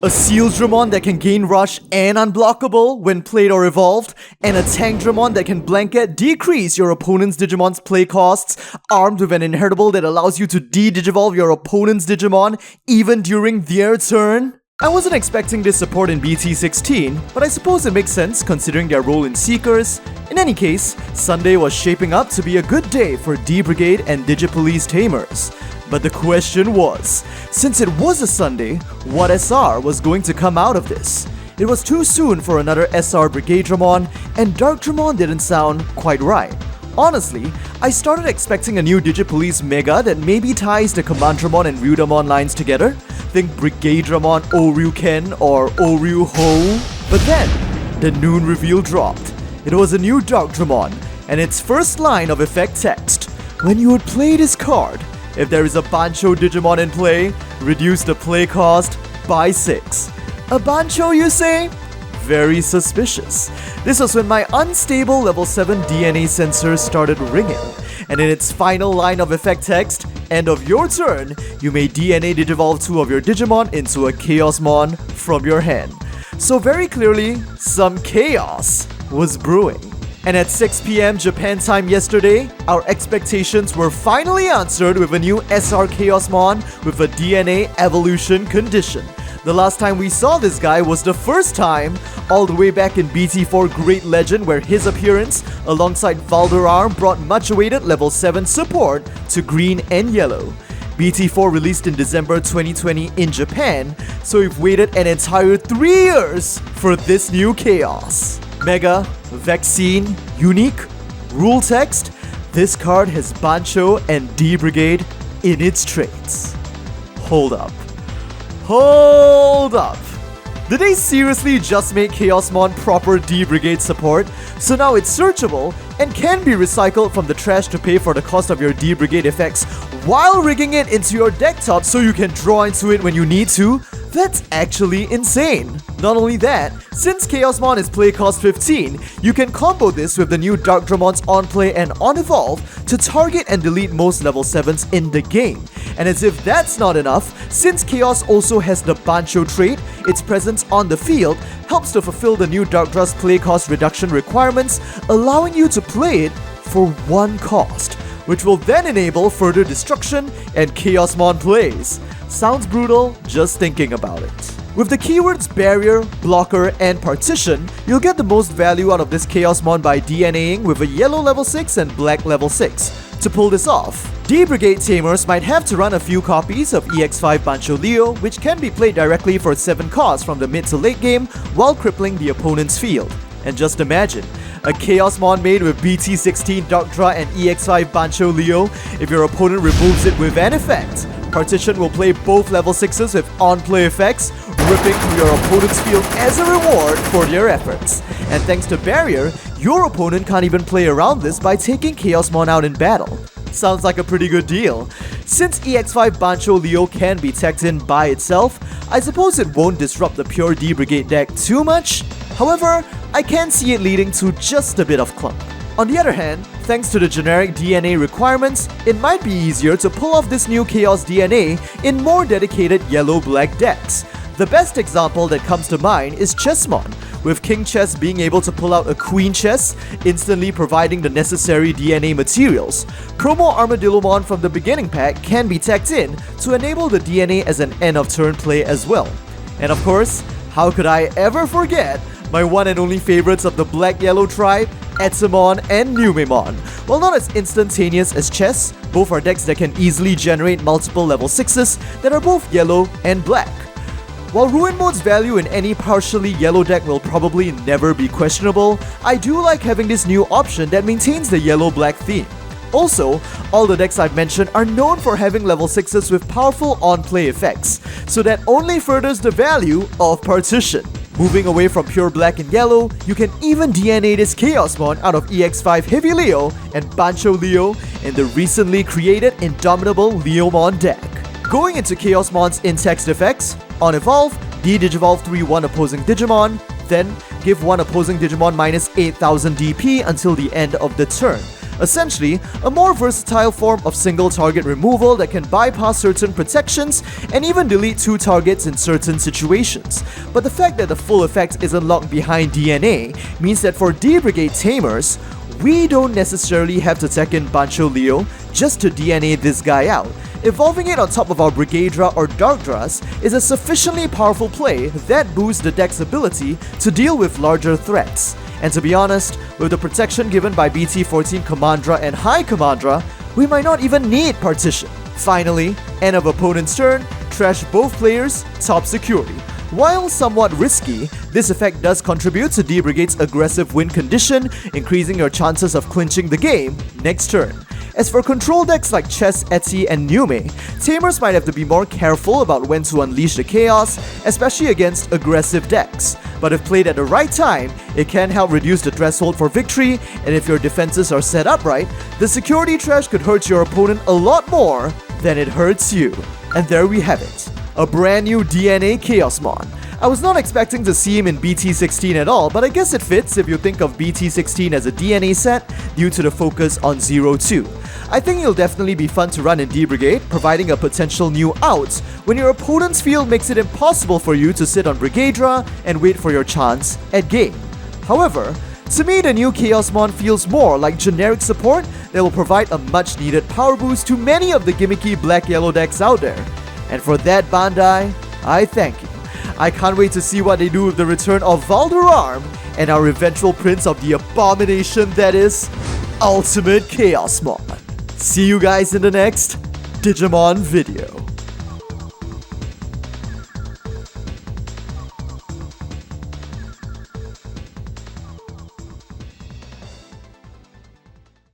A Sealsdramon that can gain rush and unblockable when played or evolved, and a Tankdramon that can blanket decrease your opponent's Digimon's play costs, armed with an inheritable that allows you to de-digivolve your opponent's Digimon even during their turn. I wasn't expecting this support in BT16, but I suppose it makes sense considering their role in Seekers. In any case, Sunday was shaping up to be a good day for D-Brigade and Digipolice Tamers. But the question was, since it was a Sunday, what SR was going to come out of this? It was too soon for another SR Brigadedramon, and Darkdramon didn't sound quite right. Honestly, I started expecting a new Digipolice Mega that maybe ties the Commandramon and Ryudamon lines together. Think Brigadedramon Oryuken or Oryuho. But then, the noon reveal dropped. It was a new Darkdramon, and its first line of effect text: when you would play this card, if there is a Bancho Digimon in play, reduce the play cost by 6. A Bancho, you say? Very suspicious. This was when my unstable level 7 DNA sensor started ringing, and in its final line of effect text, end of your turn, you may DNA Digivolve 2 of your Digimon into a Chaosmon from your hand. So very clearly, some chaos was brewing. And at 6 PM Japan time yesterday, our expectations were finally answered with a new SR Chaosmon with a DNA evolution condition. The last time we saw this guy was the first time, all the way back in BT4 Great Legend, where his appearance alongside Valderarm brought much awaited level 7 support to green and yellow. BT4 released in December 2020 in Japan, so we've waited an entire 3 years for this new chaos. Mega, Vaccine, Unique, Rule Text, this card has Bancho and D-Brigade in its traits. Hold up. Did they seriously just make Chaosmon proper D-Brigade support? So now it's searchable and can be recycled from the trash to pay for the cost of your D-Brigade effects while rigging it into your deck top so you can draw into it when you need to? That's actually insane. Not only that, since Chaosmon is play cost 15, you can combo this with the new Darkdramon's on play and on evolve to target and delete most level 7s in the game. And as if that's not enough, since Chaos also has the Bancho trait, its presence on the field helps to fulfill the new Darkdra's play cost reduction requirements, allowing you to play it for 1 cost, which will then enable further destruction and Chaosmon plays. Sounds brutal just thinking about it. With the keywords Barrier, Blocker, and Partition, you'll get the most value out of this Chaosmon by DNAing with a yellow level 6 and black level 6. To pull this off, D-Brigade Tamers might have to run a few copies of EX5 Bancho Leo, which can be played directly for 7 costs from the mid to late game while crippling the opponent's field. And just imagine, a Chaosmon made with BT16 Darkdramon and EX5 Bancho Leo. If your opponent removes it with an effect, Partition will play both level 6s with on-play effects, ripping through your opponent's field as a reward for their efforts. And thanks to Barrier, your opponent can't even play around this by taking Chaosmon out in battle. Sounds like a pretty good deal. Since EX5 Bancho Leo can be teched in by itself, I suppose it won't disrupt the pure D-Brigade deck too much. However, I can see it leading to just a bit of clump. On the other hand, thanks to the generic DNA requirements, it might be easier to pull off this new Chaos DNA in more dedicated yellow-black decks. The best example that comes to mind is Chessmon, with King Chess being able to pull out a Queen Chess, instantly providing the necessary DNA materials. Promo Armadillomon from the beginning pack can be tacked in to enable the DNA as an end-of-turn play as well. And of course, how could I ever forget my one and only favorites of the Black-Yellow tribe, Etzamon and Numemon. While not as instantaneous as Chess, both are decks that can easily generate multiple level 6s that are both yellow and black. While Ruin Mode's value in any partially yellow deck will probably never be questionable, I do like having this new option that maintains the yellow-black theme. Also, all the decks I've mentioned are known for having level 6s with powerful on-play effects, so that only furthers the value of Partition. Moving away from pure black and yellow, you can even DNA this Chaosmon out of EX5 Heavy Leo and Bancho Leo in the recently created Indomitable Leomon deck. Going into Chaosmon's in-text effects, on evolve, de-digivolve 3 1 opposing Digimon, then give 1 opposing Digimon minus 8000 DP until the end of the turn. Essentially, a more versatile form of single target removal that can bypass certain protections and even delete 2 targets in certain situations. But the fact that the full effect is unlocked behind DNA means that for D-Brigade Tamers, we don't necessarily have to tech in Bancho Leo just to DNA this guy out. Evolving it on top of our Brigadra or Darkdras is a sufficiently powerful play that boosts the deck's ability to deal with larger threats. And to be honest, with the protection given by BT14 Commandra and High Commandra, we might not even need Partition. Finally, end of opponent's turn, trash both players, top security. While somewhat risky, this effect does contribute to D-Brigade's aggressive win condition, increasing your chances of clinching the game next turn. As for control decks like Chess, Etsy, and Nume, Tamers might have to be more careful about when to unleash the chaos, especially against aggressive decks. But if played at the right time, it can help reduce the threshold for victory, and if your defenses are set up right, the security trash could hurt your opponent a lot more than it hurts you. And there we have it, a brand new DNA Chaosmon. I was not expecting to see him in BT16 at all, but I guess it fits if you think of BT16 as a DNA set due to the focus on 0-2. I think it'll definitely be fun to run in D-Brigade, providing a potential new out when your opponent's field makes it impossible for you to sit on Brigadra and wait for your chance at game. However, to me the new Chaosmon feels more like generic support that will provide a much needed power boost to many of the gimmicky black-yellow decks out there. And for that, Bandai, I thank you. I can't wait to see what they do with the return of Valderarm and our eventual prince of the abomination that is Ultimate Chaosmon. See you guys in the next Digimon video.